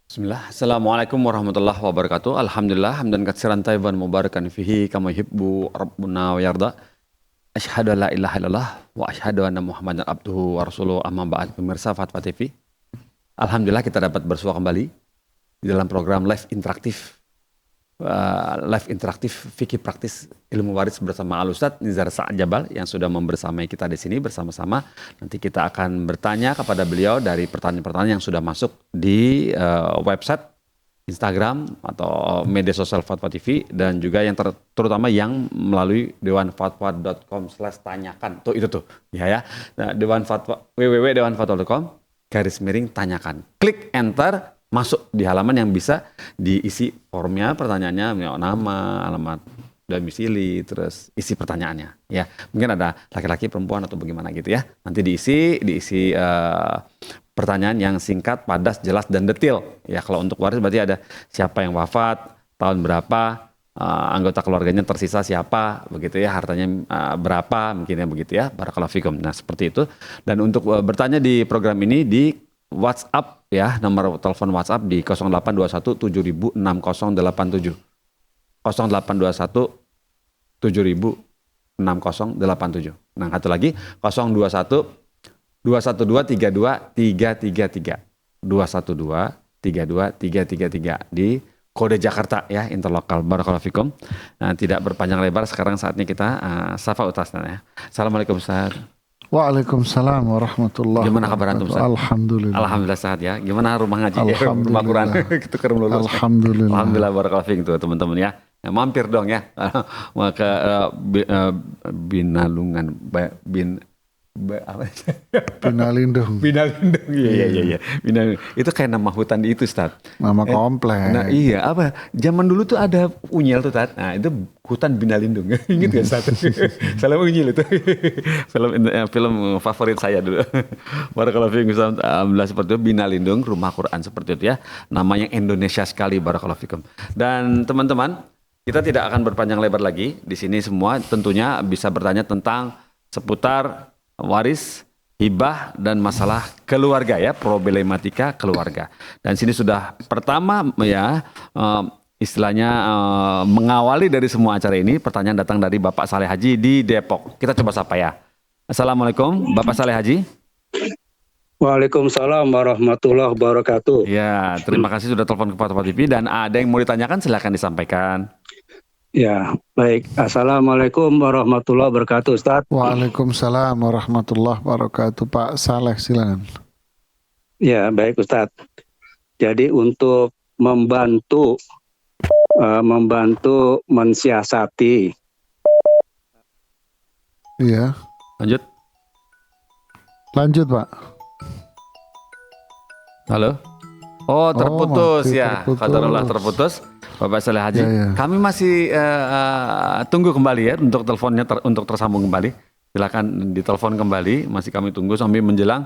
Bismillah. Assalamualaikum warahmatullahi wabarakatuh. Alhamdulillah hamdan katsiran tayyiban mubarakan fihi kama yuhibbu rabbuna wa yarda. Asyhadu an la ilaha illallah wa asyhadu anna Muhammadan abduhu wa rasuluhu amma ba'd. Pemirsa Fatwa TV. Alhamdulillah kita dapat bersua kembali di dalam program live interaktif. Live interaktif fikih praktis ilmu waris bersama Al Ustadz Nizar Sa'ad Jabal yang sudah membersamai kita di sini bersama-sama. Nanti kita akan bertanya kepada beliau dari pertanyaan-pertanyaan yang sudah masuk di website, Instagram atau media sosial Fatwa TV dan juga yang terutama yang melalui dewanfatwa.com/tanyakan. Tuh itu tuh ya. Nah, www.dewanfatwa.com/tanyakan. Klik enter. Masuk di halaman yang bisa diisi formnya, pertanyaannya, nama, alamat domisili, terus isi pertanyaannya. Ya, mungkin ada laki-laki, perempuan atau bagaimana gitu ya. Nanti diisi pertanyaan yang singkat, padas, jelas dan detail. Ya, kalau untuk waris berarti ada siapa yang wafat, tahun berapa, anggota keluarganya tersisa siapa, begitu ya, hartanya berapa, mungkinnya begitu ya. Barakallahu fikum. Nah, seperti itu. Dan untuk bertanya di program ini di WhatsApp ya, nomor telepon WhatsApp di 0821 7000 6087. 0821 7000 6087. Nah, satu lagi 021 212 32 333. 212 32 333 di kode Jakarta ya, interlokal. Barakallahu fikum. Nah, tidak berpanjang lebar, sekarang saatnya kita sapa Ustaz ya. Assalamualaikum Ustaz. Waalaikumsalam warahmatullahi wabarakatuh. Gimana kabar antum Ustaz? Alhamdulillah. Alhamdulillah sehat ya. Gimana rumah ngaji ya? Rumah Quran itu keren lulus. Alhamdulillah. Alhamdulillah barakallahu fiik tuh teman-teman ya. Mampir dong ya. Maka Binalungan Binalindung. Binalindung. Iya. Binalindung. Itu kayak nama hutan di itu, Ustaz. Nama komplek. Nah, iya, apa? Zaman dulu tuh ada Unyil tuh, Ustaz. Nah, itu hutan Binalindung. Ingat gak, Ustaz? Film Unyil itu. film favorit saya dulu. Barakallahu fiikum, Ustaz. Alhamdulillah seperti itu, Binalindung, rumah Quran seperti itu ya. Namanya Indonesia sekali, barakallahu fiikum. Dan teman-teman, kita tidak akan berpanjang lebar lagi. Di sini semua tentunya bisa bertanya tentang seputar waris, hibah dan masalah keluarga ya, problematika keluarga. Dan sini sudah pertama ya istilahnya mengawali dari semua acara ini, pertanyaan datang dari Bapak Saleh Haji di Depok. Kita coba sapa ya. Assalamualaikum Bapak Saleh Haji. Waalaikumsalam warahmatullahi wabarakatuh. Ya, terima kasih sudah telepon ke Fatwa TV dan ada yang mau ditanyakan silakan disampaikan. Ya, baik. Assalamualaikum warahmatullahi wabarakatuh, Ustaz. Waalaikumsalam warahmatullahi wabarakatuh. Pak Saleh, silakan. Ya, baik, Ustaz. Jadi untuk membantu mensiasati. Iya. Lanjut, Pak. Halo. Oh, terputus ya. Qadarullah terputus. Bapak Saleh Haji, ya. Kami masih tunggu kembali ya untuk teleponnya untuk tersambung kembali. Silakan ditelepon kembali, masih kami tunggu sampai menjelang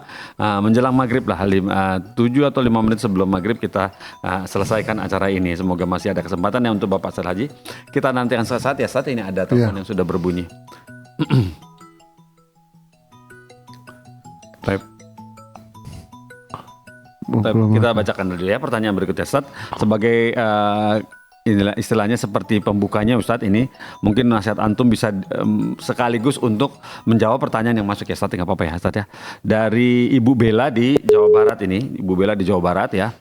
maghrib lah, 7 atau 5 menit sebelum maghrib kita selesaikan acara ini. Semoga masih ada kesempatan ya untuk Bapak Saleh Haji. Kita nantikan saat ini ada telepon yang sudah berbunyi. Baik. Kita bacakan dulu ya pertanyaan berikutnya, Ustaz. Sebagai istilahnya seperti pembukanya, Ustadz, ini mungkin nasihat antum bisa sekaligus untuk menjawab pertanyaan yang masuk ya, Ustadz, nggak apa-apa ya, Ustadz ya. Dari Ibu Bella di Jawa Barat ini, Ibu Bella di Jawa Barat ya,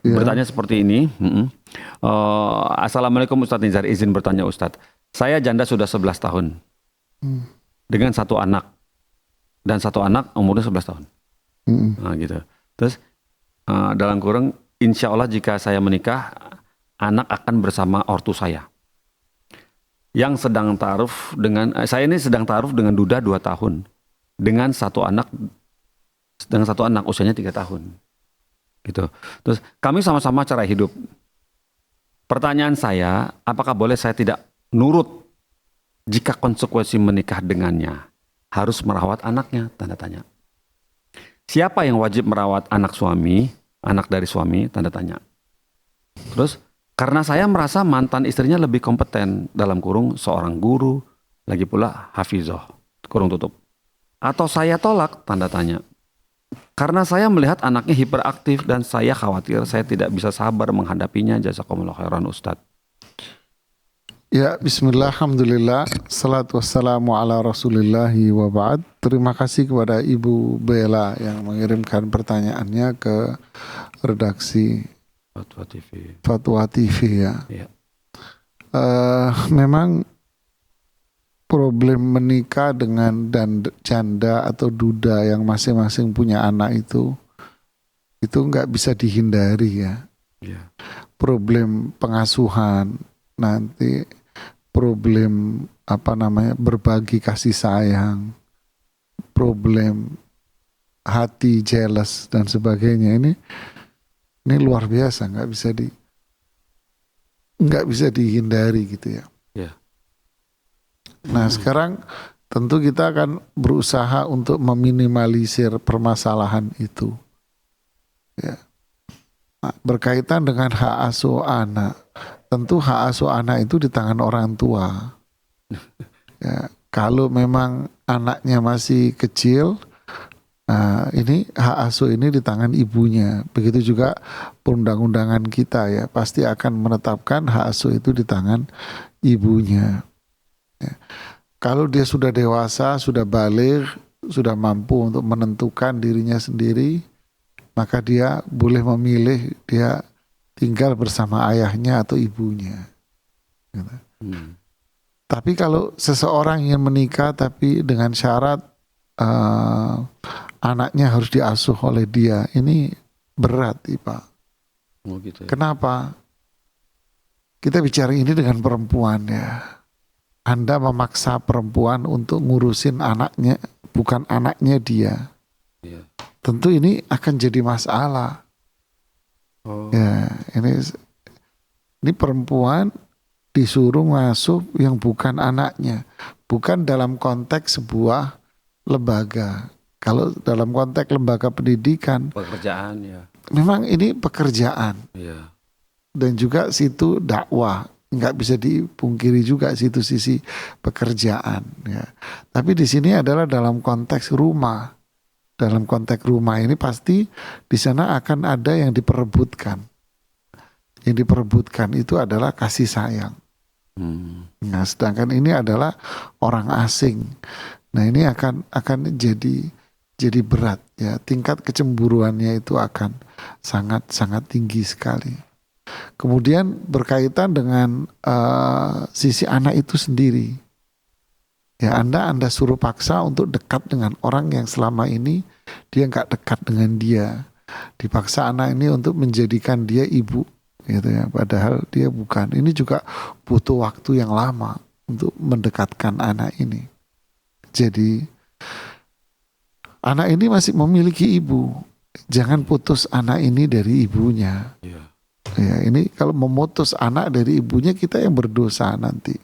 bertanya seperti ini. Assalamualaikum Ustadz Nizar, izin bertanya Ustadz. Saya janda sudah 11 tahun dengan satu anak dan satu anak umurnya 11 tahun. Nah gitu. Terus dalam kurung, insya Allah jika saya menikah, anak akan bersama ortu saya yang sedang ta'aruf dengan saya ini sedang ta'aruf dengan duda 2 tahun dengan satu anak usianya 3 tahun gitu. Terus kami sama-sama cara hidup. Pertanyaan saya, apakah boleh saya tidak nurut jika konsekuensi menikah dengannya harus merawat anaknya? Tanda tanya. Siapa yang wajib merawat anak dari suami? Tanda tanya. Terus karena saya merasa mantan istrinya lebih kompeten, dalam kurung seorang guru, lagi pula hafizah, kurung tutup. Atau saya tolak, tanda tanya. Karena saya melihat anaknya hiperaktif dan saya khawatir saya tidak bisa sabar menghadapinya. Jazakumullah khairan Ustadz. Ya, bismillah, alhamdulillah, salatu wassalamu ala rasulillahi wa ba'd. Terima kasih kepada Ibu Bella yang mengirimkan pertanyaannya ke redaksi Fatwa TV. Fatwa TV ya. Ya. Memang problem menikah dengan dan janda atau duda yang masing-masing punya anak itu nggak bisa dihindari ya. Ya. Problem pengasuhan, nanti problem berbagi kasih sayang, problem hati jealous dan sebagainya, ini luar biasa, nggak bisa dihindari gitu ya. Ya. Nah sekarang tentu kita akan berusaha untuk meminimalisir permasalahan itu ya. Nah, berkaitan dengan hak asuh anak, tentu hak asuh anak itu di tangan orang tua. Ya, kalau memang anaknya masih kecil, nah ini hak asuh ini di tangan ibunya. Begitu juga perundang-undangan kita ya, pasti akan menetapkan hak asuh itu di tangan ibunya. Ya. Kalau dia sudah dewasa, sudah baligh, sudah mampu untuk menentukan dirinya sendiri, maka dia boleh memilih dia tinggal bersama ayahnya atau ibunya. Gitu. Tapi kalau seseorang ingin menikah tapi dengan syarat anaknya harus diasuh oleh dia, ini berat, Pak. Oh, gitu ya. Kenapa? Kita bicara ini dengan perempuan ya. Anda memaksa perempuan untuk ngurusin anaknya, bukan anaknya dia. Ya. Tentu ini akan jadi masalah. Oh. Ya, ini perempuan disuruh masuk yang bukan anaknya, bukan dalam konteks sebuah lembaga. Kalau dalam konteks lembaga pendidikan, Pekerjaan ya. memang ini pekerjaan. Iya. Dan juga situ dakwah, nggak bisa dipungkiri juga situ sisi pekerjaan. Ya. Tapi di sini adalah dalam konteks rumah. Dalam konteks rumah ini pasti di sana akan ada yang diperebutkan. Yang diperebutkan itu adalah kasih sayang. Nah, sedangkan ini adalah orang asing. Nah, ini akan jadi berat ya. Tingkat kecemburuannya itu akan sangat tinggi sekali. Kemudian berkaitan dengan sisi anak itu sendiri. Ya, Anda suruh paksa untuk dekat dengan orang yang selama ini dia nggak dekat dengan dia. Dipaksa anak ini untuk menjadikan dia ibu, gitu ya. Padahal dia bukan. Ini juga butuh waktu yang lama untuk mendekatkan anak ini. Jadi anak ini masih memiliki ibu. Jangan putus anak ini dari ibunya. Ya, ini kalau memutus anak dari ibunya, kita yang berdosa nanti.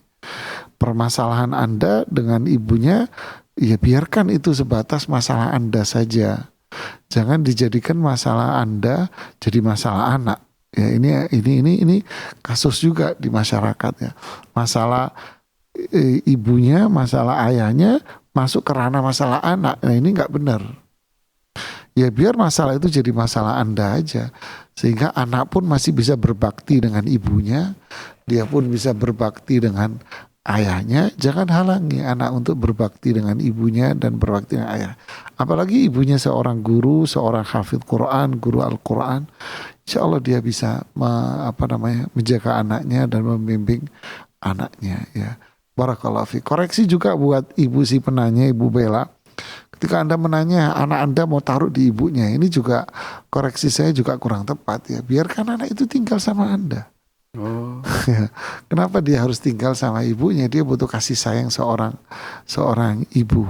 Permasalahan Anda dengan ibunya, ya biarkan itu sebatas masalah Anda saja. Jangan dijadikan masalah Anda jadi masalah anak. Ya, ini kasus juga di masyarakat ya. Masalah ibunya, masalah ayahnya masuk ke ranah masalah anak. Nah, ini nggak benar. Ya biar masalah itu jadi masalah Anda aja. Sehingga anak pun masih bisa berbakti dengan ibunya. Dia pun bisa berbakti dengan ayahnya. Jangan halangi anak untuk berbakti dengan ibunya dan berbakti dengan ayah. Apalagi ibunya seorang guru, seorang hafidz Quran, guru Al-Quran. Insya Allah dia bisa menjaga anaknya dan membimbing anaknya ya. Barakallahu fiik. Koreksi juga buat ibu si penanya, Ibu Bella. Ketika Anda menanya anak Anda mau taruh di ibunya, ini juga koreksi saya juga kurang tepat ya. Biarkan anak itu tinggal sama Anda. Oh. Kenapa dia harus tinggal sama ibunya? Dia butuh kasih sayang seorang ibu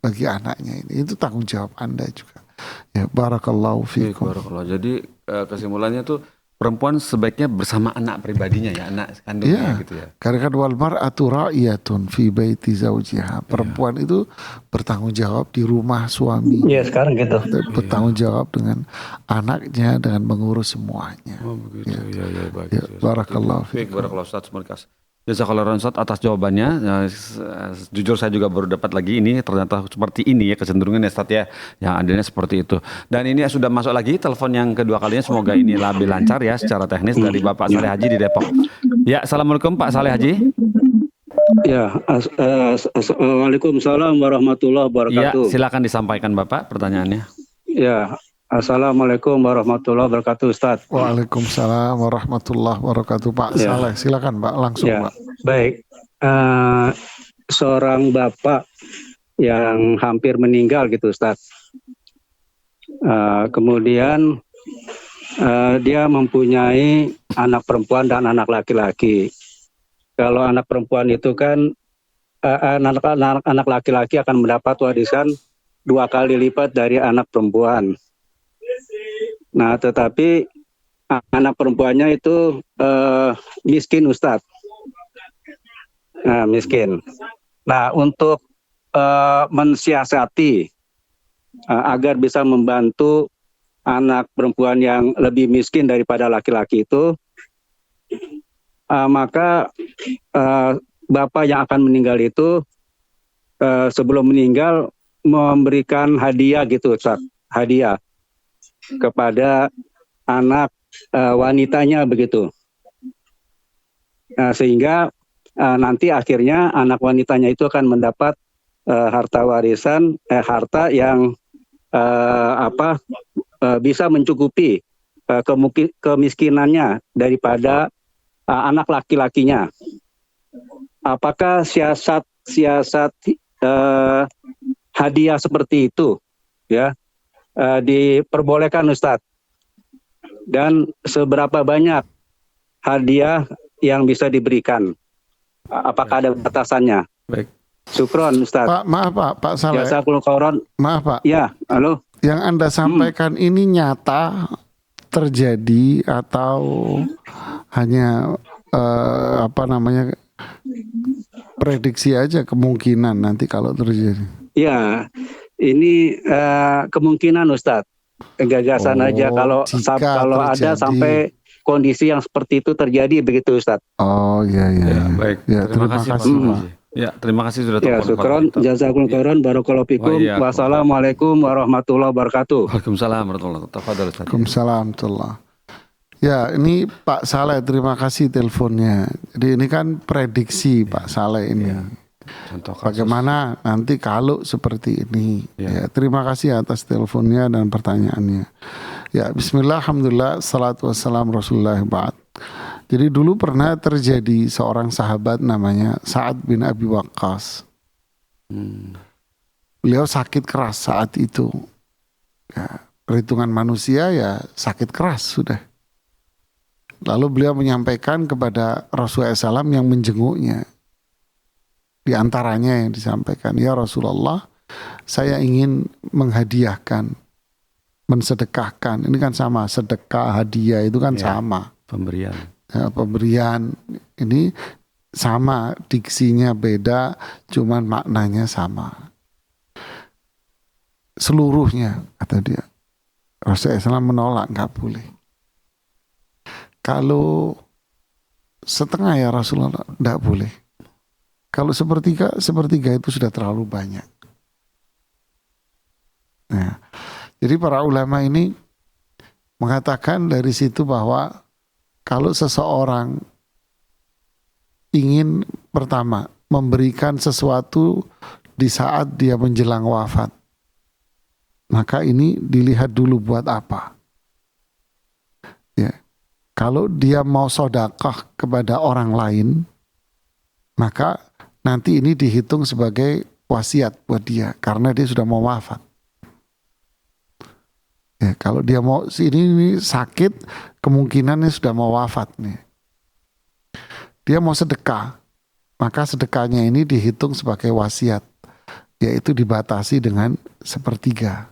bagi anaknya ini. Itu tanggung jawab Anda juga. Ya, barakallahu fiikum. Barakallah. Jadi kesimpulannya tuh perempuan sebaiknya bersama anak pribadinya ya, anak kandungnya gitu ya. Karena kan wal mar'atu ra'iyatun fi baiti zawjiha. Perempuan itu bertanggung jawab di rumah suami. Iya, sekarang gitu. Bertanggung jawab dengan anaknya, dengan mengurus semuanya. Oh begitu. Ya baik. Ya, barakallahu fiik. fiikum. Barakallahu Ustaz. Jazakallah khairan Ustaz atas jawabannya. Jujur saya juga baru dapat lagi ini, ternyata seperti ini ya kecenderungan ya Ustaz ya. Yang adanya seperti itu. Dan ini sudah masuk lagi telepon yang kedua kalinya, semoga ini lebih lancar ya secara teknis, dari Bapak Saleh Haji di Depok. Ya, Assalamualaikum Pak Saleh Haji. Ya, Waalaikumsalam warahmatullahi Ya, wabarakatuh. silakan disampaikan Bapak pertanyaannya. Ya, Assalamualaikum warahmatullahi wabarakatuh, Ustaz. Waalaikumsalam warahmatullahi wabarakatuh. Pak Ya. Saleh, silakan Pak, langsung Ya, Pak. baik. Seorang bapak yang hampir meninggal gitu, Ustaz. Kemudian dia mempunyai anak perempuan dan anak laki-laki. Kalau anak perempuan itu kan anak laki-laki akan mendapat warisan 2 kali lipat dari anak perempuan. Nah, tetapi anak perempuannya itu miskin, Ustadz. Nah, miskin. Nah, untuk mensiasati agar bisa membantu anak perempuan yang lebih miskin daripada laki-laki itu, maka bapak yang akan meninggal itu sebelum meninggal memberikan hadiah gitu, Ustadz. Hadiah kepada anak wanitanya begitu, sehingga nanti akhirnya anak wanitanya itu akan mendapat harta warisan, harta yang bisa mencukupi kemiskinannya daripada anak laki-lakinya. Apakah siasat hadiah seperti itu ya diperbolehkan, Ustadz? Dan seberapa banyak hadiah yang bisa diberikan? Apakah ada batasannya? Baik. Syukron, Ustadz. Pak, maaf Pak Saleh. Jazakumullah khairan. Maaf Pak. Ya, halo. Yang Anda sampaikan ini nyata terjadi atau hanya prediksi aja kemungkinan nanti kalau terjadi? Ya, ini kemungkinan, Ustadz. Gagasan aja kalau ada sampai kondisi yang seperti itu terjadi begitu, Ustadz. Oh iya. Ya, baik. Ya, terima kasih Pak Haji. Ya, terima kasih sudah Ya, syukron, jazakumullah khairan, barakallahu fikum. Wassalamualaikum warahmatullahi wabarakatuh. Waalaikumsalam warahmatullahi wabarakatuh. Tafadhol, Ustaz. Waalaikumsalam warahmatullahi. Ya, ini Pak Saleh, terima kasih teleponnya. Jadi ini kan prediksi Pak Saleh ini. Contoh kasus. Bagaimana nanti kalau seperti ini. Ya, terima kasih atas teleponnya dan pertanyaannya. Ya, bismillah, alhamdulillah, salatu wassalam rasulullah ba'd. Jadi dulu pernah terjadi seorang sahabat namanya Sa'ad bin Abi Waqqas. Beliau sakit keras saat itu. Ya, perhitungan manusia ya sakit keras sudah. Lalu beliau menyampaikan kepada Rasulullah SAW yang menjenguknya. Di antaranya yang disampaikan, ya Rasulullah, saya ingin menghadiahkan, mensedekahkan. Ini kan sama, sedekah, hadiah itu kan sama. Pemberian. Ya, pemberian ini sama, diksinya beda, cuman maknanya sama. Seluruhnya, kata dia. Rasulullah SAW menolak, nggak boleh. Kalau setengah ya Rasulullah, nggak boleh. Kalau sepertiga itu sudah terlalu banyak. Nah, jadi para ulama ini mengatakan dari situ bahwa kalau seseorang ingin pertama memberikan sesuatu di saat dia menjelang wafat, maka ini dilihat dulu buat apa. Ya, kalau dia mau sedekah kepada orang lain, maka nanti ini dihitung sebagai wasiat buat dia karena dia sudah mau wafat. Ya, kalau dia mau ini sakit, kemungkinannya sudah mau wafat nih. Dia mau sedekah, maka sedekahnya ini dihitung sebagai wasiat, yaitu dibatasi dengan 1/3.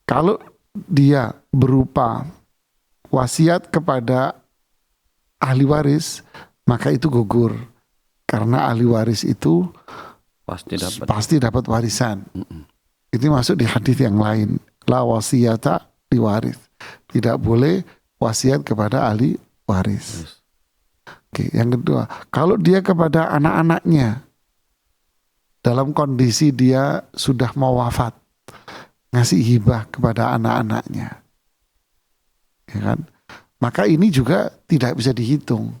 Kalau dia berupa wasiat kepada ahli waris, maka itu gugur karena ahli waris itu pasti dapat warisan. Itu masuk di hadis yang lain, la wasiyata li waris, tidak boleh wasiat kepada ahli waris. Oke, yang kedua, kalau dia kepada anak-anaknya dalam kondisi dia sudah mau wafat, ngasih hibah kepada anak-anaknya, ya kan? Maka ini juga tidak bisa dihitung.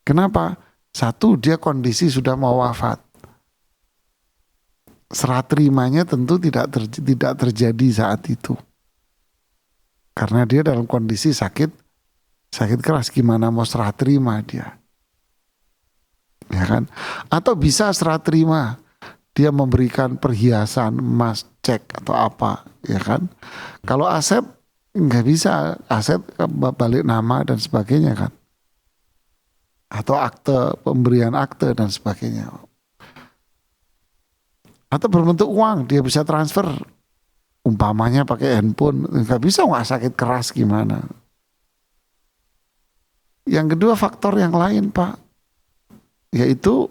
Kenapa? Satu, dia kondisi sudah mau wafat. Serah terimanya tentu tidak terjadi saat itu. Karena dia dalam kondisi sakit keras, gimana mau serah terima dia? Ya kan? Atau bisa serah terima, dia memberikan perhiasan emas, cek atau apa, ya kan? Kalau aset nggak bisa, aset balik nama dan sebagainya kan? Atau akte, pemberian akte dan sebagainya. Atau berbentuk uang, dia bisa transfer, umpamanya pakai handphone, nggak bisa, nggak sakit keras gimana? Yang kedua faktor yang lain Pak, yaitu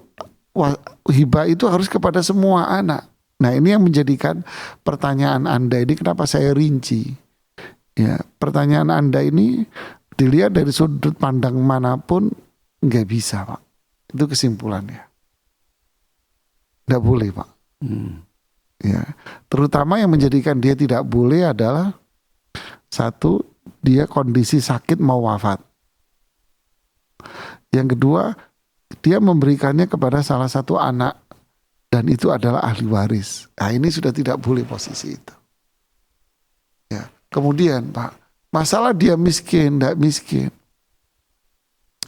hibah itu harus kepada semua anak. Nah ini yang menjadikan pertanyaan Anda ini kenapa saya rinci. Ya, pertanyaan Anda ini dilihat dari sudut pandang manapun nggak bisa Pak. Itu kesimpulannya. Nggak boleh Pak. Ya, terutama yang menjadikan dia tidak boleh adalah satu, dia kondisi sakit mau wafat. Yang kedua, dia memberikannya kepada salah satu anak dan itu adalah ahli waris. Nah ini sudah tidak boleh posisi itu. Ya. Kemudian Pak, masalah dia miskin, tidak miskin,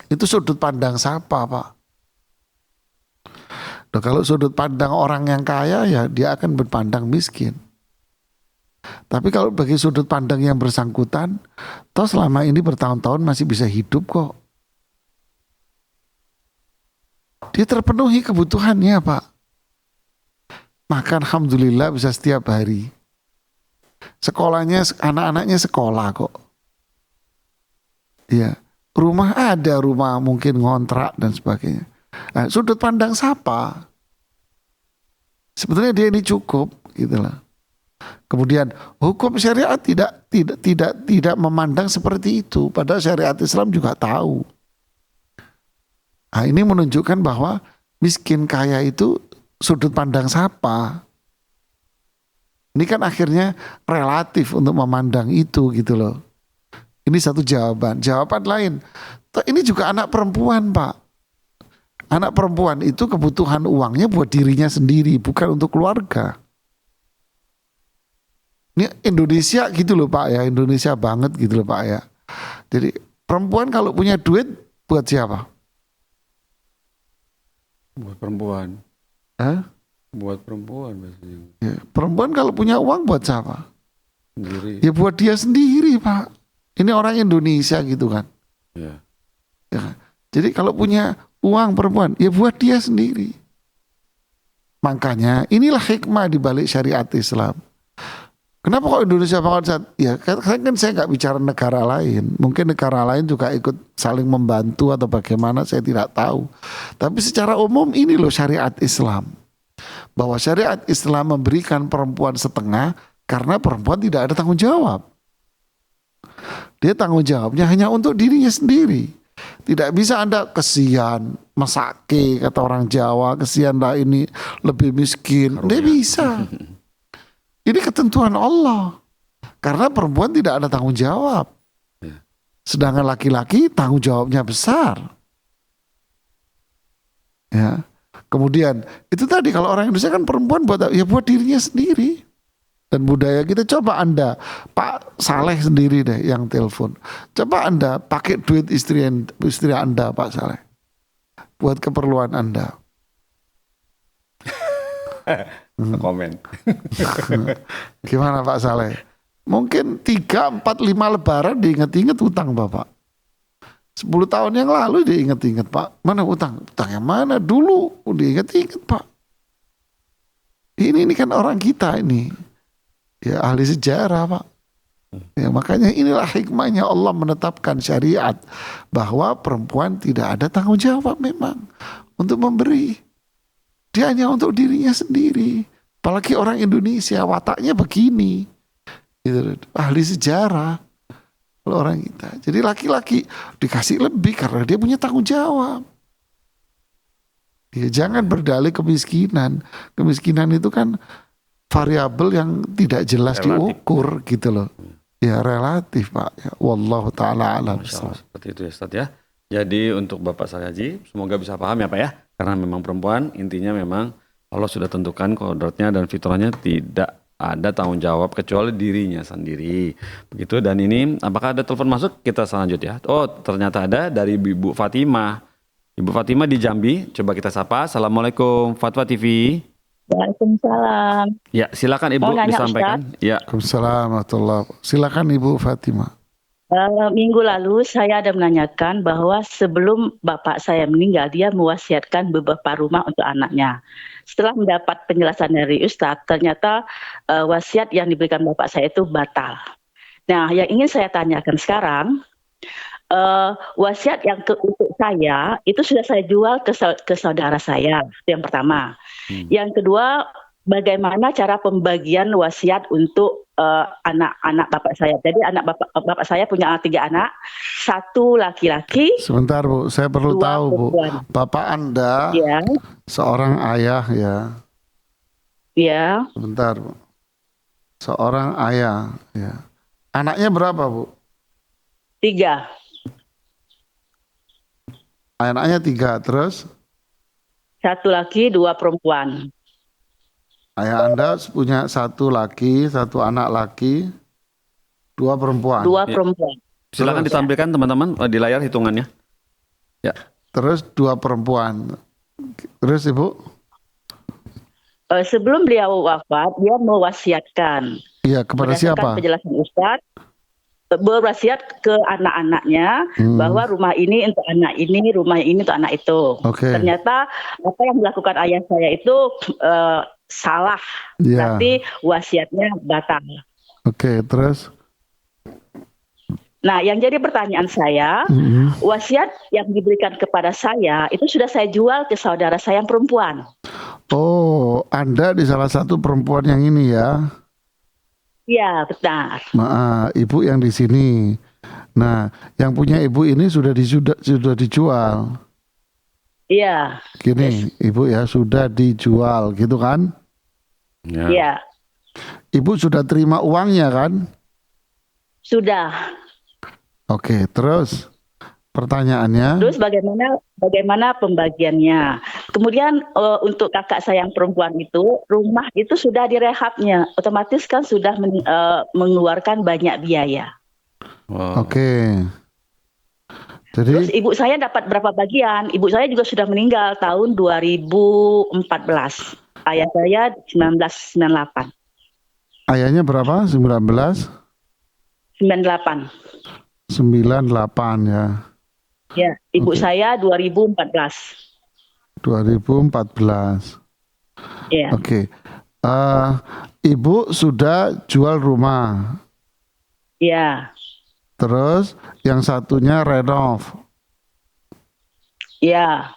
itu sudut pandang siapa Pak? Nah, kalau sudut pandang orang yang kaya ya dia akan berpandang miskin. Tapi kalau bagi sudut pandang yang bersangkutan, toh selama ini bertahun-tahun masih bisa hidup kok. Dia terpenuhi kebutuhannya Pak. Makan alhamdulillah bisa setiap hari. Sekolahnya, anak-anaknya sekolah kok. Ya, rumah ada, rumah mungkin ngontrak dan sebagainya. Nah, sudut pandang siapa? Sebetulnya dia ini cukup, gitulah. Kemudian hukum syariat tidak memandang seperti itu. Padahal syariat Islam juga tahu. Nah, ini menunjukkan bahwa miskin kaya itu sudut pandang siapa. Ini kan akhirnya relatif untuk memandang itu gitu loh. Ini satu jawaban. Jawaban lain, ini juga anak perempuan Pak. Anak perempuan itu kebutuhan uangnya buat dirinya sendiri, bukan untuk keluarga. Ini Indonesia gitu loh Pak ya, Indonesia banget gitu loh Pak ya. Jadi perempuan kalau punya duit buat siapa? Buat perempuan. Hah? Buat perempuan biasanya. Ya, perempuan kalau punya uang buat siapa? Sendiri. Ya buat dia sendiri Pak. Ini orang Indonesia gitu kan. Ya. Ya. Jadi kalau punya uang perempuan, ya buat dia sendiri. Makanya inilah hikmah di balik syariat Islam. Kenapa kok Indonesia banget? Ya kan saya nggak bicara negara lain. Mungkin negara lain juga ikut saling membantu atau bagaimana, saya tidak tahu. Tapi secara umum ini loh syariat Islam. Bahwa syariat Islam memberikan perempuan setengah karena perempuan tidak ada tanggung jawab. Dia tanggung jawabnya hanya untuk dirinya sendiri. Tidak bisa Anda kesian, mesake kata orang Jawa, kesian lah ini lebih miskin. Tidak bisa. Ini ketentuan Allah. Karena perempuan tidak ada tanggung jawab. Sedangkan laki-laki tanggung jawabnya besar. Ya. Kemudian itu tadi kalau orang Indonesia kan perempuan buat dirinya sendiri. Dan budaya kita, coba Anda, Pak Saleh sendiri deh yang telepon. Coba Anda pakai duit istri Anda Pak Saleh. Buat keperluan Anda. Komen. Gimana Pak Saleh? Mungkin 3, 4, 5 lebaran diinget-inget utang Bapak. 10 tahun yang lalu diinget-inget Pak. Mana utang? Utang yang mana? Dulu diinget-inget Pak. Ini kan orang kita ini. Ya ahli sejarah Pak. Ya makanya inilah hikmahnya Allah menetapkan syariat. Bahwa perempuan tidak ada tanggung jawab memang. Untuk memberi. Dia hanya untuk dirinya sendiri. Apalagi orang Indonesia wataknya begini. Gitu. Ahli sejarah. oleh orang kita. Jadi laki-laki dikasih lebih karena dia punya tanggung jawab. Ya, jangan berdalih kemiskinan. Kemiskinan itu kan variabel yang tidak jelas Relatif. diukur gitu loh. Ya relatif Pak. Ya, wallahu taala alam. Masya Allah, seperti itu ya Ustaz ya. Jadi untuk Bapak saya Haji, semoga bisa paham ya Pak ya. Karena memang perempuan intinya memang Allah sudah tentukan kodratnya dan fitrahnya tidak ada tanggung jawab kecuali dirinya sendiri. Begitu, dan ini apakah ada telepon masuk? Kita selanjut ya. Oh ternyata ada dari Ibu Fatimah. Ibu Fatimah di Jambi, coba kita sapa. Assalamualaikum Fatwa TV. Waalaikumsalam. Ya silakan Ibu Mau nanya, disampaikan. Ya. Waalaikumsalam warahmatullahi wabarakatuh. Silakan Ibu Fatimah. Minggu lalu saya ada menanyakan bahwa sebelum bapak saya meninggal, dia mewasiatkan beberapa rumah untuk anaknya. Setelah mendapat penjelasan dari Ustadz, ternyata wasiat yang diberikan bapak saya itu batal. Nah, yang ingin saya tanyakan sekarang, wasiat yang untuk saya itu sudah saya jual ke saudara saya, itu yang pertama. Yang kedua, bagaimana cara pembagian wasiat untuk anak-anak bapak saya. Jadi bapak saya punya 3 anak, 1 laki-laki. Sebentar Bu, saya perlu 2 tahu Bu. perempuan. Bapak Anda Ya, seorang ayah ya. ya, Sebentar Bu. Seorang ayah ya. Anaknya berapa Bu? 3. Anaknya 3, terus 1 laki, 2 perempuan. ayah Anda punya 1 laki, 1 anak laki, 2 perempuan. 2 perempuan. Silakan Terus? ditampilkan teman-teman di layar hitungannya. Ya. Terus 2 perempuan. Terus Ibu? Sebelum beliau wafat, dia mewasiatkan. Iya, kepada siapa? Berdasarkan penjelasan Ustadz, berwasiat ke anak-anaknya bahwa rumah ini untuk anak ini, rumah ini untuk anak itu. Oke. Ternyata apa yang dilakukan ayah saya itu salah. Iya. Berarti wasiatnya batal. Oke, terus? Nah, yang jadi pertanyaan saya, wasiat yang diberikan kepada saya itu sudah saya jual ke saudara saya yang perempuan. Oh, Anda di salah satu perempuan yang ini ya? Iya, benar. Ibu yang di sini. Nah, yang punya ibu ini sudah dijual. Iya. Gini, Ibu ya sudah dijual, gitu kan? Ya. Iya. Ibu sudah terima uangnya kan? Sudah. Oke, terus pertanyaannya? Terus bagaimana pembagiannya? Kemudian untuk kakak saya yang perempuan itu, rumah itu sudah direhabnya, otomatis kan sudah mengeluarkan banyak biaya. Wow. Oke. Terus Jadi ibu saya dapat berapa bagian? Ibu saya juga sudah meninggal tahun 2014. Ayah saya 1998. ayahnya berapa? 19? 98. 98 ya. Ya, ibu Oke. saya 2014. 2014. Ya. Oke. Ibu sudah jual rumah. Ya. Terus yang satunya renov. Ya.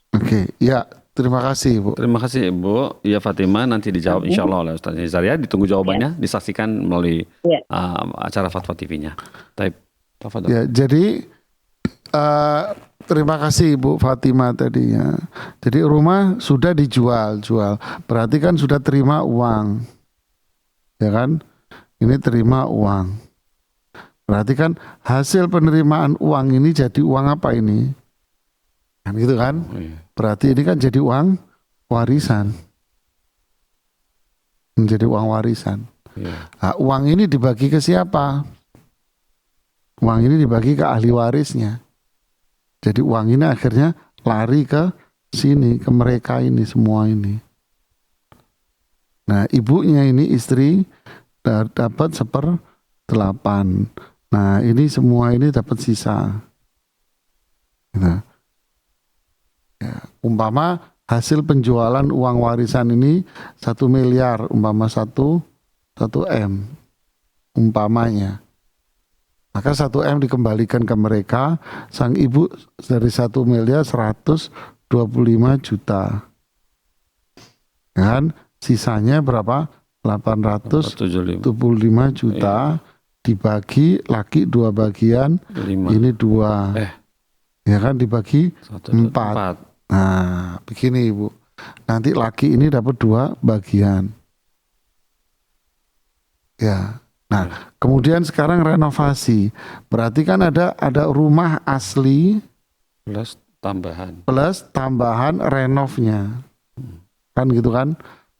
Oke, ya terima kasih Bu. Terima kasih Ibu. Ya Fatimah, nanti dijawab insya Allah oleh Ustaz Nizar ya. Ditunggu jawabannya, disaksikan melalui Ya. acara Fatwa TV-nya. Taib. Tafadhol. Ya, jadi terima kasih Ibu Fatimah tadi ya. Jadi rumah sudah jual. Berarti kan sudah terima uang. Ya kan? Ini terima uang. Berarti kan hasil penerimaan uang ini jadi uang apa ini? Kan gitu kan? Oh, iya. Berarti ini kan jadi uang warisan. Menjadi uang warisan. Iya. Nah, uang ini dibagi ke siapa? Uang ini dibagi ke ahli warisnya. Jadi uang ini akhirnya lari ke sini, ke mereka ini semua ini. Nah, ibunya ini istri dapat 1/8. Nah, ini semua ini dapat sisa. Nah, ya, umpama hasil penjualan uang warisan ini 1 miliar, umpama 1 M, umpamanya. Maka 1 M dikembalikan ke mereka, sang ibu dari 1 miliar 125 juta. Kan sisanya berapa? 875 75. juta dibagi laki 2 bagian, 5. ini 2. Ya kan dibagi 1, 4. Nah, begini Ibu. Nanti laki ini dapat 2 bagian. Ya. Nah, kemudian sekarang renovasi. Berarti kan ada rumah asli Plus tambahan renovnya. Kan gitu kan?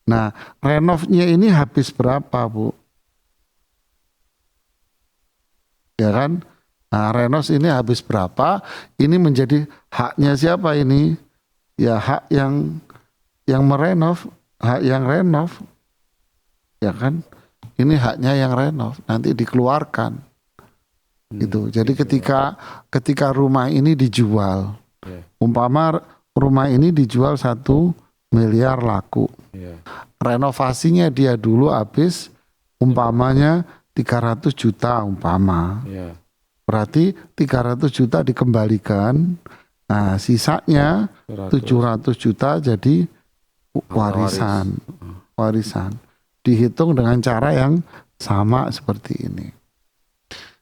Nah, renovnya ini habis berapa, Bu? Ya kan? Nah, renov ini habis berapa? Ini menjadi haknya siapa ini? Ya hak yang merenov, hak yang renov. Ya kan? Ini haknya yang renov, nanti dikeluarkan. Gitu. Jadi ketika rumah ini dijual, umpama rumah ini dijual 1 miliar laku. Renovasinya dia dulu habis umpamanya 300 juta umpama. Berarti 300 juta dikembalikan. Nah, sisanya 700 juta jadi warisan. Dihitung dengan cara yang sama seperti ini.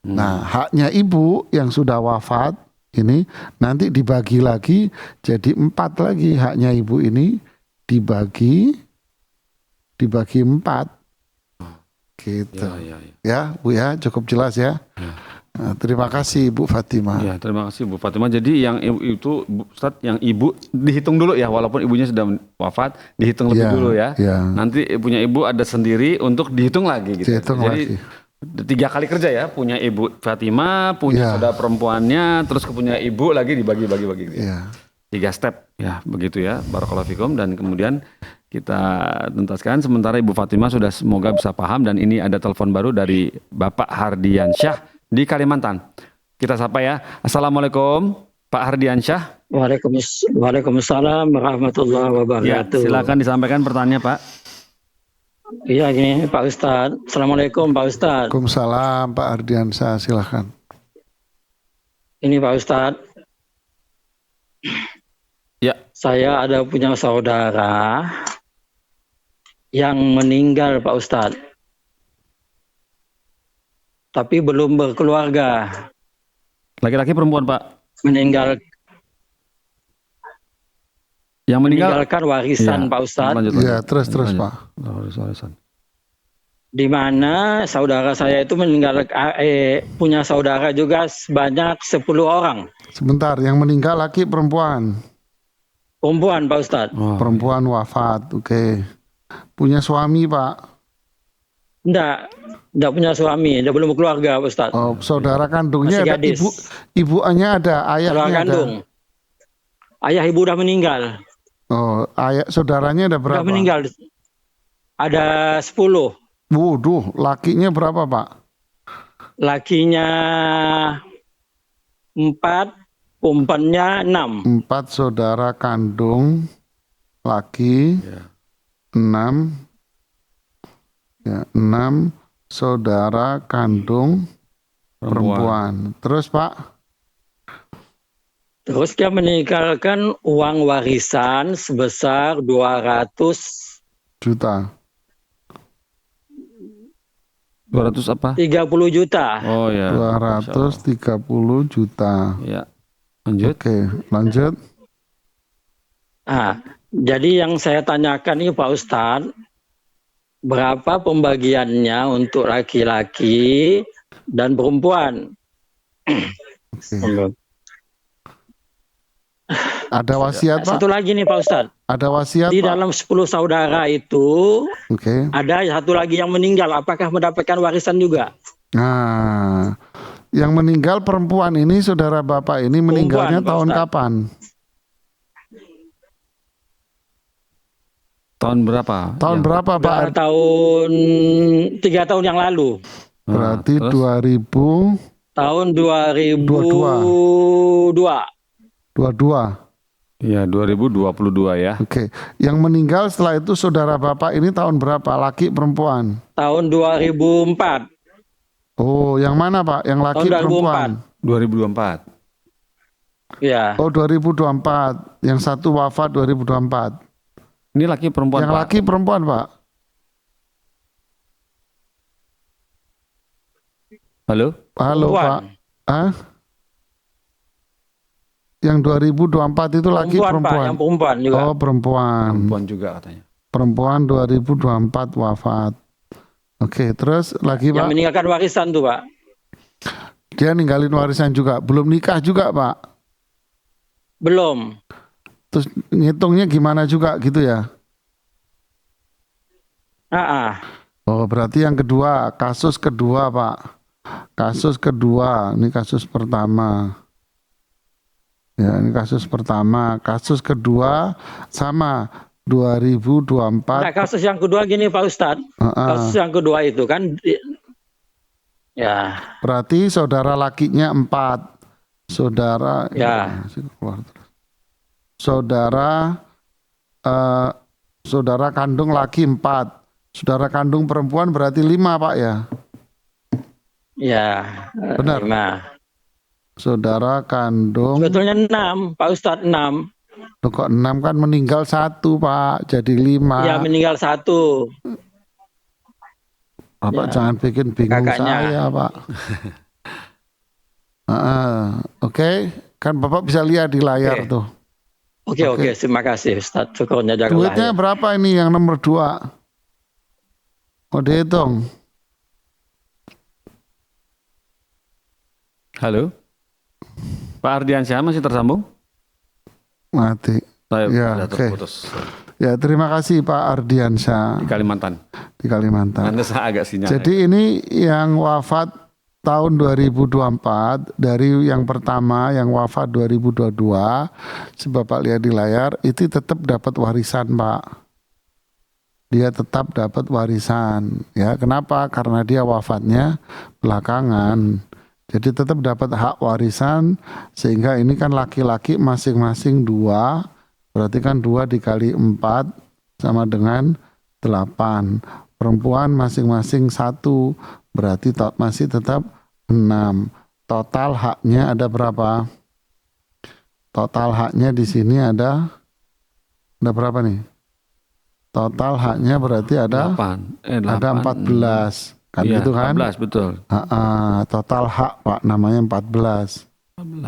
Nah, haknya ibu yang sudah wafat ini nanti dibagi lagi jadi 4 lagi, haknya ibu ini dibagi 4 gitu. Ya Bu ya, cukup jelas ya. Nah, terima kasih Bu Fatimah. Ya, terima kasih Bu Fatimah. Jadi yang itu Ustaz, yang ibu dihitung dulu ya, walaupun ibunya sudah wafat, dihitung lebih dulu ya. Nanti punya ibu ada sendiri untuk dihitung lagi gitu. Jadi 3 kali kerja ya, punya ibu Fatimah, punya saudara perempuannya, terus punya ibu lagi dibagi-bagi gitu. 3 step ya, begitu ya. Barakallahu fikum. Dan kemudian kita tuntaskan, sementara Ibu Fatimah sudah semoga bisa paham. Dan ini ada telepon baru dari Bapak Hardiansyah di Kalimantan. Kita sapa ya. Assalamualaikum Pak Hardiansyah. Waalaikumsalam warahmatullahi wabarakatuh. Ya, silakan disampaikan pertanyaannya Pak. Iya gini Pak Ustadz. Assalamualaikum Pak Ustadz. Waalaikumsalam Pak Hardiansyah, silakan. Ini Pak Ustadz. Ya. Saya ada punya saudara yang meninggal Pak Ustadz. Tapi belum berkeluarga. Laki-laki perempuan Pak? Yang meninggalkan warisan Pak Ustadz. Iya, terus Pak. Warisan. Di mana saudara saya itu punya saudara juga sebanyak 10 orang. Sebentar, yang meninggal laki perempuan? Perempuan Pak Ustadz. Perempuan wafat, oke. Punya suami Pak? Enggak punya suami, dia belum berkeluarga Pak Ustadz. Oh, saudara kandungnya ada, ibunya ada, ayahnya saudara kandung. Ayah ibu udah meninggal. Oh, saudaranya ada berapa? Udah meninggal. Ada 10. Waduh, lakinya berapa Pak? Lakinya 4, perempuannya 6. 4 saudara kandung, laki 6. Ya, 6 saudara kandung perempuan. Terus Pak? Terus dia meninggalkan uang warisan sebesar 200 juta. 200 apa? 30 juta. Oh ya. 230 juta. Ya. Lanjut. Oke, lanjut. Jadi yang saya tanyakan ini Pak Ustadz, berapa pembagiannya untuk laki-laki dan perempuan? Ada wasiat Pak? Satu lagi nih Pak Ustadz. Ada wasiat Di Pak? dalam 10 saudara itu ada satu lagi yang meninggal. Apakah mendapatkan warisan juga? Nah, yang meninggal perempuan ini, saudara Bapak ini meninggalnya tahun kapan? Tahun berapa? Tahun berapa Pak? Tahun 3 tahun yang lalu. Berarti 2000. Tahun 2022. 22. Iya, 2022 ya. Oke. Yang meninggal setelah itu saudara Bapak ini tahun berapa? Laki perempuan? Tahun 2004. Oh, yang mana Pak? Yang laki tahun perempuan? 2024. Ya. Oh, 2024. Yang satu wafat 2024. Ini laki perempuan Yang Pak? laki perempuan Pak? Halo? Halo Pak. Perempuan. Hah? Yang 2024 itu lagi Pak, perempuan. yang perempuan juga. Oh perempuan. Perempuan juga katanya. Perempuan 2024 wafat. Oke, terus lagi Yang Pak. meninggalkan warisan tuh, Pak. Dia ninggalin warisan juga. Belum nikah juga Pak. Belum. Terus ngitungnya gimana juga gitu ya? Oh berarti yang kedua, kasus kedua Pak. Kasus kedua, ini kasus pertama. Ya ini kasus pertama. Kasus kedua sama 2024. Nah, kasus yang kedua gini Pak Ustadz. Kasus yang kedua itu kan ya. Berarti saudara lakinya 4. Saudara Ya. Saudara kandung laki 4. Saudara kandung perempuan berarti 5 Pak ya? Ya. Benar. 5. Saudara kandung. Sebetulnya 6 Pak Ustadz, 6. Loh kok 6 kan meninggal 1 Pak, jadi 5. Ya meninggal 1. Bapak Ya. jangan bikin bingung Kakaknya. saya Pak. Oke, kan Bapak bisa lihat di layar Oke. tuh. Oke, terima kasih Ustadz. Syukurnya jazakallah. Duitnya berapa ini yang nomor 2? Mau dihitung? Halo? Pak Ardiansyah masih tersambung? Mati. Saya Ya, sudah oke. terputus Ya terima kasih Pak Ardiansyah di Kalimantan. di Kalimantan. Anda agak sinyal. Jadi ini yang wafat tahun 2024 dari yang pertama yang wafat 2022, Bapak lihat di layar itu tetap dapat warisan Pak. Dia tetap dapat warisan ya. Kenapa? Karena dia wafatnya belakangan. Jadi tetap dapat hak warisan sehingga ini kan laki-laki masing-masing 2. Berarti kan 2 dikali 4 sama dengan 8. Perempuan masing-masing 1. Berarti masih tetap 6. Total haknya ada berapa? Total haknya di sini ada berapa nih? Total haknya berarti ada 8. ada 14. Kan Iya, gitu kan? 14 betul. Total hak Pak namanya 14.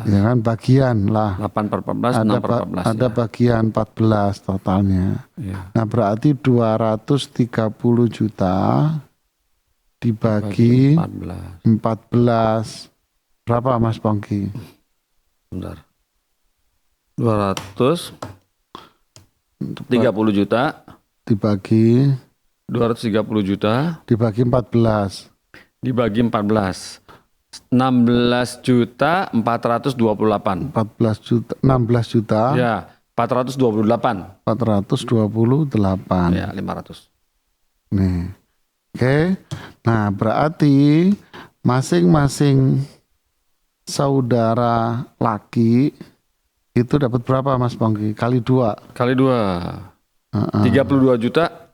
Ya kan bagian lah. 8 per 14, Ada 6 per 14. ada bagian 14 totalnya. Ya. Nah berarti 230 juta dibagi 14. Berapa Mas Pongki? Bentar. 230 juta Dibagi 230 juta dibagi 14. dibagi 14. 16 juta 428. 14 juta 16 juta Ya, 428. 428. Ya, 500. Nih. Oke. Nah, berarti masing-masing saudara laki itu dapat berapa Mas Pongki? Kali 2. Kali 2. 32 juta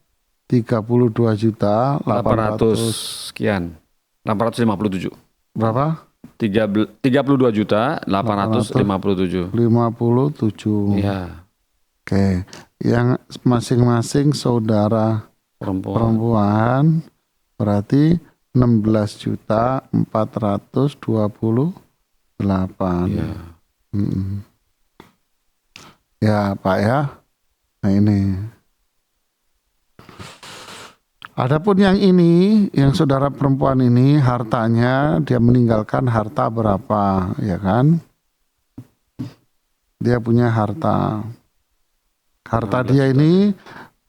32 juta 800 sekian. 857. Berapa? 32 juta 857. 57. Iya, Oke. Yang masing-masing saudara perempuan berarti 16 juta 428. Iya. Ya Pak ya. Nah ini. Adapun yang ini, yang saudara perempuan ini hartanya dia meninggalkan harta berapa, ya kan? Dia punya harta. Harta dia ini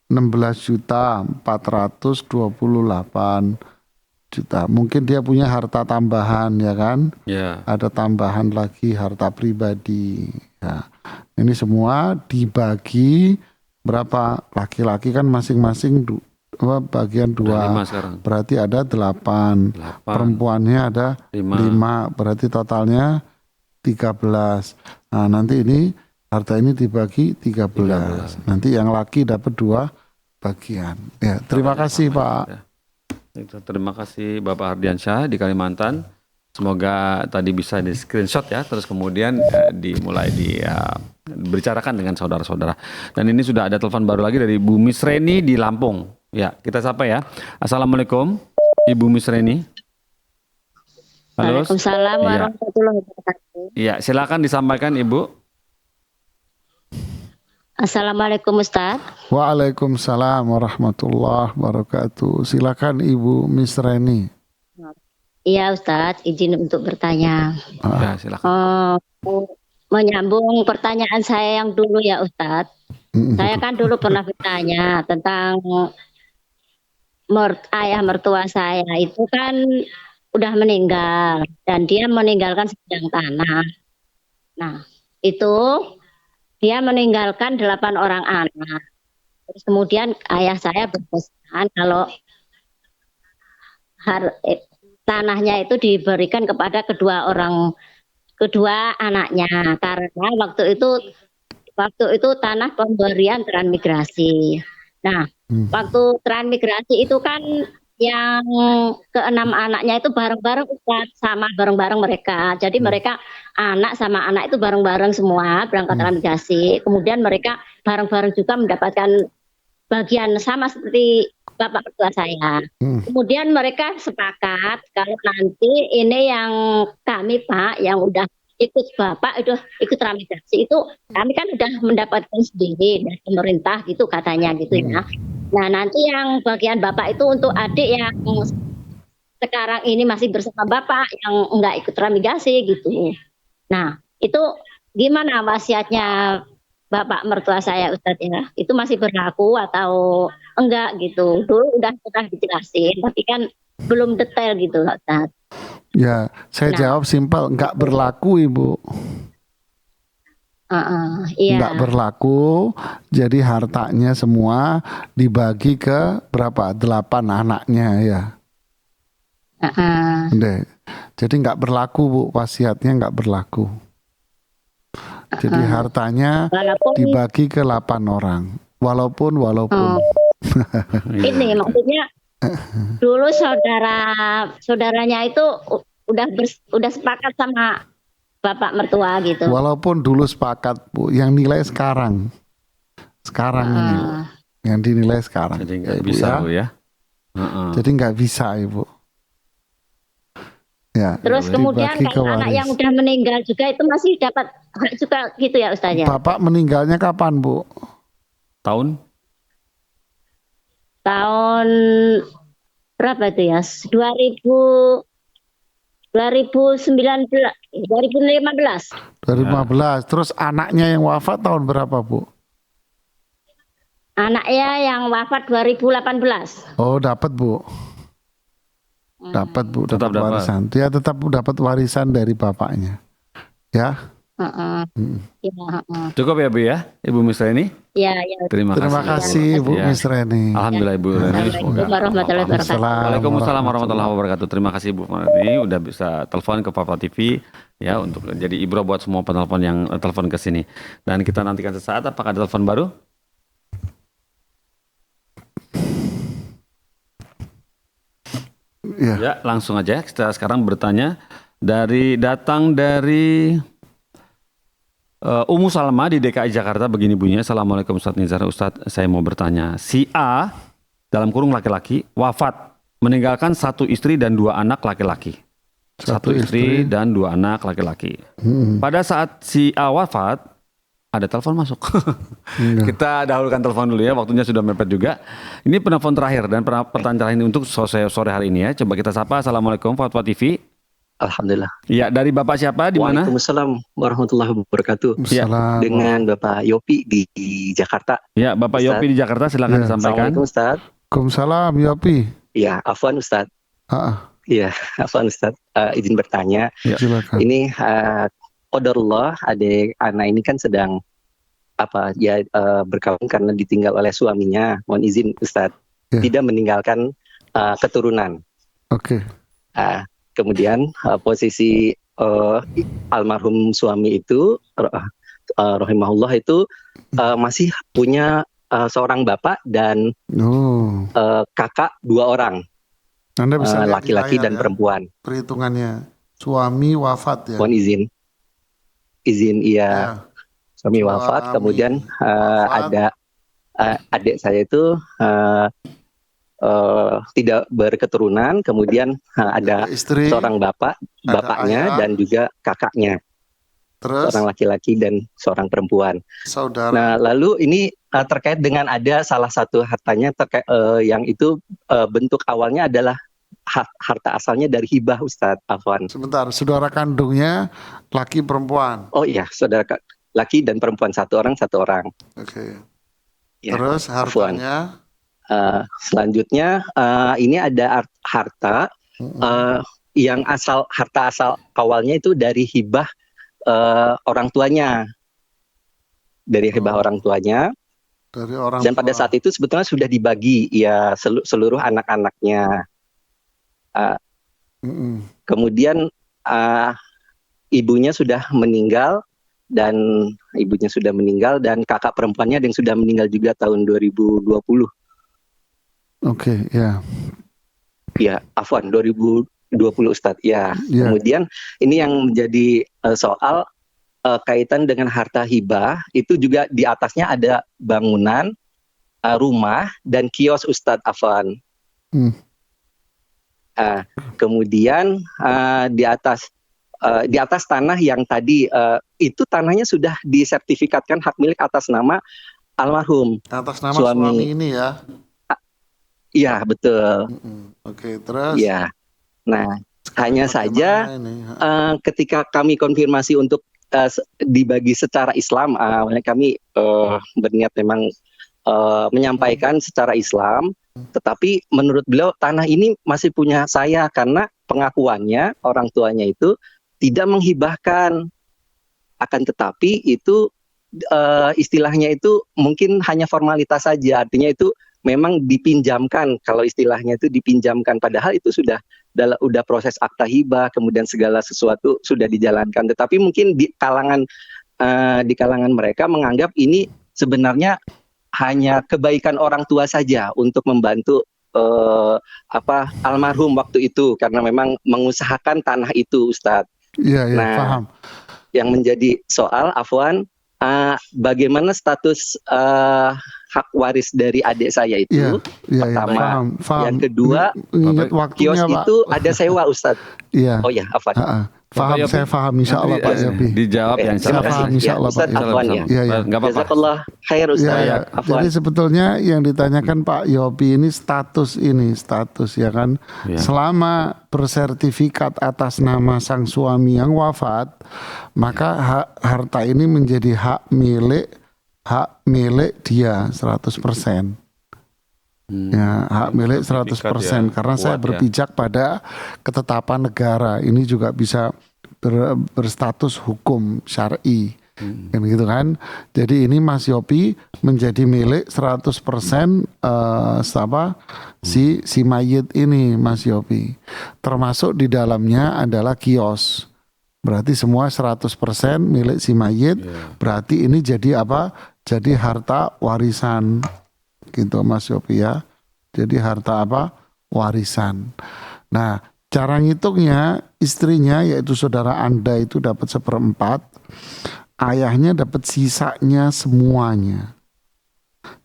16 juta 428 juta. Mungkin dia punya harta tambahan, ya kan? Ya. Ada tambahan lagi harta pribadi. Ya. Ini semua dibagi berapa? Laki-laki kan masing-masing bagian 2. Berarti ada 8. Perempuannya ada 5. Berarti totalnya 13. Nah, nanti ini harta ini dibagi 13. Nanti yang laki dapat 2 bagian. Ya, terima kasih Pak. Terima kasih Bapak Ardiansyah di Kalimantan. Semoga tadi bisa di screenshot ya, terus kemudian dimulai dibicarakan dengan saudara-saudara. Dan ini sudah ada telepon baru lagi dari Bu Misreni di Lampung. Ya, kita sapa ya. Assalamualaikum, Ibu Misreni. Halo. Waalaikumsalam Iya. warahmatullahi wabarakatuh. Iya, silakan disampaikan Ibu. Assalamualaikum Ustaz. Waalaikumsalam warahmatullahi wabarakatuh. Silakan Ibu Miss Reni. Iya Ustaz, izin untuk bertanya. Ya, silakan. Menyambung pertanyaan saya yang dulu ya Ustaz. Saya kan dulu pernah bertanya tentang ayah mertua saya itu kan udah meninggal dan dia meninggalkan sebidang tanah. Nah, itu dia meninggalkan 8 orang anak. Terus kemudian ayah saya berpesan kalau tanahnya itu diberikan kepada kedua anaknya karena waktu itu tanah pemberian transmigrasi. Nah, waktu transmigrasi itu kan yang ke-6 anaknya itu bareng-bareng Ustaz, sama bareng-bareng mereka. Jadi mereka anak sama anak itu bareng-bareng semua berangkat transmigrasi. Kemudian mereka bareng-bareng juga mendapatkan bagian sama seperti bapak mertua saya. Kemudian mereka sepakat kalau nanti ini yang kami Pak yang udah ikut bapak itu ikut transmigrasi itu kami kan udah mendapatkan sendiri dari pemerintah gitu katanya gitu ya. Nah nanti yang bagian bapak itu untuk adik yang sekarang ini masih bersama bapak yang enggak ikut transmigrasi gitu. Nah itu gimana wasiatnya bapak mertua saya Ustadz ya? Itu masih berlaku atau enggak gitu? Dulu udah pernah dijelasin tapi kan belum detail gitu Ustadz. Ya, saya jawab simpel, enggak berlaku Ibu. Iya. Enggak berlaku, jadi hartanya semua dibagi ke berapa? 8 anaknya ya. Jadi enggak berlaku Bu, wasiatnya enggak berlaku. Jadi hartanya dibagi ke 8 orang. Walaupun. Ini maksudnya dulu saudaranya itu udah sepakat sama bapak mertua gitu. Walaupun dulu sepakat Bu, yang nilai sekarang ini yang dinilai sekarang. Jadi nggak bisa Bu ya. Jadi nggak bisa Ibu. Ya. Terus kemudian kalau anak yang udah meninggal juga itu masih dapat hak juga gitu ya Ustaz ya. Bapak meninggalnya kapan Bu? Tahun berapa itu ya? 2015. Terus anaknya yang wafat tahun berapa Bu? Anaknya yang wafat 2018. Oh dapat Bu. Dapat Bu, dapat warisan. Dia tetap dapat warisan dari bapaknya. Ya. Cukup ya Bu ya, Ibu Miss Reni? Ya. Terima kasih Bu Miss Reni. Alhamdulillah Ibu Reni. Waalaikumsalam warahmatullahi wabarakatuh. Terima kasih Bu Reni udah bisa telepon ke Papa TV ya untuk jadi ibro buat semua penelpon yang telepon ke sini. Dan kita nantikan sesaat apakah ada telepon baru? Ya, langsung aja kita sekarang bertanya datang dari Ummu Salma di DKI Jakarta. Begini bunyinya, Assalamualaikum Ustadz Nizar. Ustadz, saya mau bertanya, si A dalam kurung laki-laki wafat meninggalkan 1 istri dan 2 anak laki-laki. 1 istri dan 2 anak laki-laki. Pada saat si A wafat ada telepon masuk. Kita dahulukan telepon dulu ya, waktunya sudah mepet juga. Ini penelpon terakhir dan pertanyaan terakhir ini untuk sore hari ini ya. Coba kita sapa. Assalamualaikum Fatwa TV. Alhamdulillah. Ya, dari Bapak siapa di mana? Waalaikumsalam warahmatullahi wabarakatuh. Ya. Dengan Bapak Yopi di Jakarta. Ya, Bapak Ustaz. Yopi di Jakarta, silakan disampaikan. Assalamualaikum Ustaz. Waalaikumsalam Yopi. Ya, afwan Ustaz. Iya, afwan Ustaz. Izin bertanya. Ya. Silakan. Ini qadarullah, adik anak ini kan sedang berkawin karena ditinggal oleh suaminya. Mohon izin Ustaz. Ya. Tidak meninggalkan keturunan. Oke. Kemudian posisi almarhum suami itu rahimahullah itu masih punya seorang bapak dan kakak 2 orang, Anda bisa laki-laki dan perempuan. Perhitungannya suami wafat ya. Mohon izin iya. Suami wafat, kemudian ada adik saya itu tidak berketurunan, kemudian ada istri, seorang bapaknya ayah, dan juga kakaknya, terus seorang laki-laki dan seorang perempuan. saudara. Nah, lalu ini terkait dengan ada salah satu hartanya yang itu bentuk awalnya adalah harta asalnya dari hibah, Ustadz Afwan. Sebentar, saudara kandungnya laki perempuan. Oh iya, saudara laki dan perempuan, satu orang. Oke. Ya, Terus Afwan. hartanya? Selanjutnya ini ada harta yang harta asal awalnya itu dari hibah orang tuanya, dari orang tuanya. Dan pada saat itu sebetulnya sudah dibagi ya seluruh anak-anaknya. Kemudian ibunya sudah meninggal dan kakak perempuannya yang sudah meninggal juga tahun 2020. Oke, ya. Ya, Afwan 2020 Ustadz. Ya. Kemudian ini yang menjadi soal kaitan dengan harta hibah, itu juga di atasnya ada bangunan, rumah dan kios Ustadz Afwan. Kemudian di atas tanah yang tadi itu tanahnya sudah disertifikatkan hak milik atas nama almarhum. Atas nama suami ini ya? Iya, betul. Oke, terus? Ya. Nah, hanya saja ketika kami konfirmasi untuk dibagi secara Islam, kami berniat memang menyampaikan secara Islam, tetapi menurut beliau tanah ini masih punya saya karena pengakuannya orang tuanya itu tidak menghibahkan, akan tetapi itu istilahnya itu mungkin hanya formalitas saja, artinya itu memang dipinjamkan, kalau istilahnya itu dipinjamkan, padahal itu sudah proses akta hibah, kemudian segala sesuatu sudah dijalankan, tetapi mungkin di kalangan mereka menganggap ini sebenarnya hanya kebaikan orang tua saja untuk membantu almarhum waktu itu karena memang mengusahakan tanah itu, Ustadz. Iya, paham. Yang menjadi soal Afwan, bagaimana status hak waris dari adik saya itu? Pertama, paham. Yang kedua, kios itu ada sewa, Ustadz. Iya. Oh ya, Afwan. Paham, saya paham, insya Allah Pak Yopi. Dijawab yang saya paham, insya Allah Pak Yopi. Nggak apa-apa. Jazakallah khair, Ustaz. Jadi sebetulnya yang ditanyakan Pak Yopi ini status ya kan. Selama bersertifikat atas nama sang suami yang wafat, maka harta ini menjadi hak milik dia 100%. Ya, hak milik 100% karena saya berpijak pada ketetapan negara. Ini juga bisa berstatus hukum syar'i. Kan gitu kan. Jadi ini Mas Yopi menjadi milik 100% si mayit ini, Mas Yopi. Termasuk di dalamnya adalah kios. Berarti semua 100% milik si mayit. Berarti ini jadi apa? Jadi harta warisan. Gitu Mas Yopi ya. Jadi harta apa? Warisan. Nah, cara ngitungnya istrinya yaitu saudara Anda itu dapat 1/4, ayahnya dapat sisanya semuanya.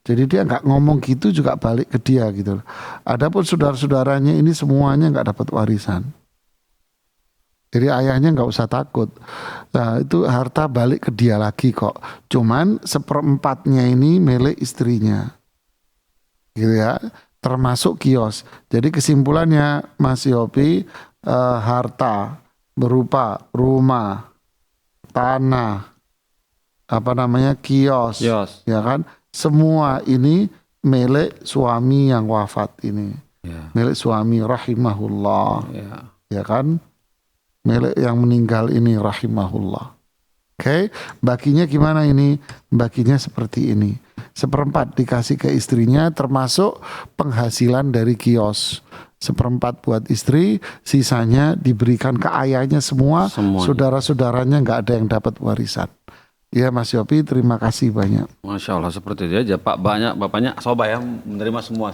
Jadi dia nggak ngomong gitu juga balik ke dia gitu. Adapun saudara-saudaranya ini semuanya nggak dapat warisan. Jadi ayahnya nggak usah takut. Nah, itu harta balik ke dia lagi kok. Cuman 1/4-nya ini milik istrinya. Gitu ya, termasuk kios. Jadi kesimpulannya Mas Yopi, harta berupa rumah, tanah, kios, ya kan, semua ini milik suami yang wafat ini, milik suami rahimahullah, ya kan, milik yang meninggal ini rahimahullah. Oke, baginya gimana ini? Baginya seperti ini. 1/4 dikasih ke istrinya termasuk penghasilan dari kios. 1/4 buat istri, sisanya diberikan ke ayahnya semua. Saudara-saudaranya nggak ada yang dapat warisan. Ya Mas Yopi, terima kasih banyak. Masya Allah, seperti itu aja. Pak, bapaknya soba ya, menerima semua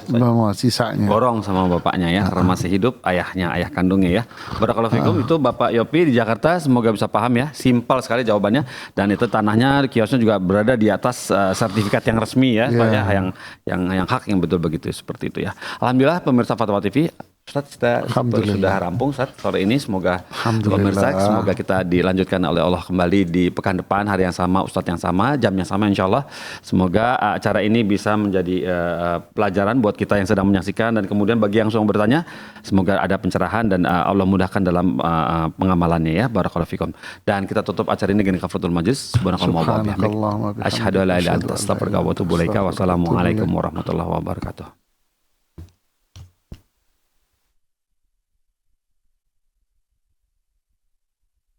sisanya. Borong sama bapaknya ya, karena masih hidup, ayah kandungnya ya. Barakallahu fikum, itu Bapak Yopi di Jakarta, semoga bisa paham ya. Simpel sekali jawabannya. Dan itu tanahnya, kiosnya juga berada di atas sertifikat yang resmi ya, Pak, ya, yang hak yang betul begitu, seperti itu ya. Alhamdulillah pemirsa Fatwa TV, Ustaz, kita sudah rampung Ustaz sore ini. Semoga pemirsa, semoga kita dilanjutkan oleh Allah kembali di pekan depan, hari yang sama, Ustadz yang sama, jam yang sama insya Allah. Semoga acara ini bisa menjadi pelajaran buat kita yang sedang menyaksikan, dan kemudian bagi yang sedang bertanya, semoga ada pencerahan dan Allah mudahkan dalam pengamalannya ya. Barakallahu fikum. Dan kita tutup acara ini dengan kafaratul majlis. Subhanallah wa bihamdihi. Asyhadu an la ilaha illa anta astaghfiruka wa atubu ilaika. Wassalamualaikum warahmatullahi wabarakatuh.